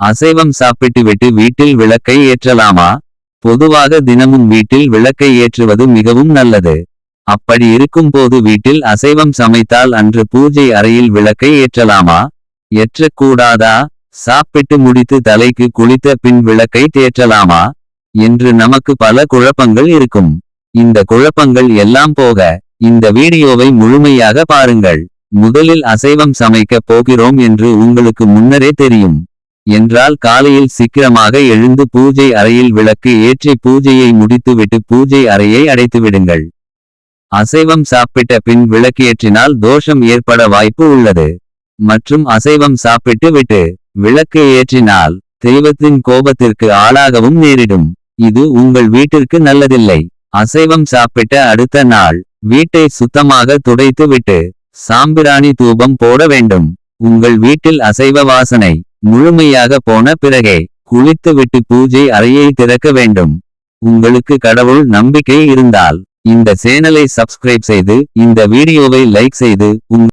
அசைவம் சாப்பிட்டுவிட்டு வீட்டில் விளக்கை ஏற்றலாமா? பொதுவாக தினமும் வீட்டில் விளக்கை ஏற்றுவது மிகவும் நல்லது. அப்படி இருக்கும்போது வீட்டில் அசைவம் சமைத்தால் அன்று பூஜை அறையில் விளக்கை ஏற்றலாமா? ஏற்றக்கூடாதா? சாப்பிட்டு முடித்து தலைக்கு குளித்த பின் விளக்கை தேற்றலாமா என்று நமக்கு பல குழப்பங்கள் இருக்கும். இந்த குழப்பங்கள் எல்லாம் போக இந்த வீடியோவை முழுமையாக பாருங்கள். முதலில் அசைவம் சமைக்க போகிறோம் என்று உங்களுக்கு முன்னரே தெரியும் என்றால் காலையில் சீக்கிரமாக எழுந்து பூஜை அறையில் விளக்கு ஏற்றி பூஜையை முடித்துவிட்டு பூஜை அறையை அடைத்துவிடுங்கள். அசைவம் சாப்பிட்ட பின் விளக்கேற்றினால் தோஷம் ஏற்பட வாய்ப்பு உள்ளது. மற்றும் அசைவம் சாப்பிட்டு விட்டு விளக்கு ஏற்றினால் தெய்வத்தின் கோபத்திற்கு ஆளாகவும் நேரிடும். இது உங்கள் வீட்டிற்கு நல்லதில்லை. அசைவம் சாப்பிட்ட அடுத்த நாள் வீட்டை சுத்தமாக துடைத்து விட்டு சாம்பிராணி தூபம் போட வேண்டும். உங்கள் வீட்டில் அசைவ வாசனை முழுமையாக போன பிறகே குளித்து விட்டு பூஜை அறையை திறக்க வேண்டும். உங்களுக்கு கடவுள் நம்பிக்கை இருந்தால் இந்த சேனலை சப்ஸ்கிரைப் செய்து இந்த வீடியோவை லைக் செய்து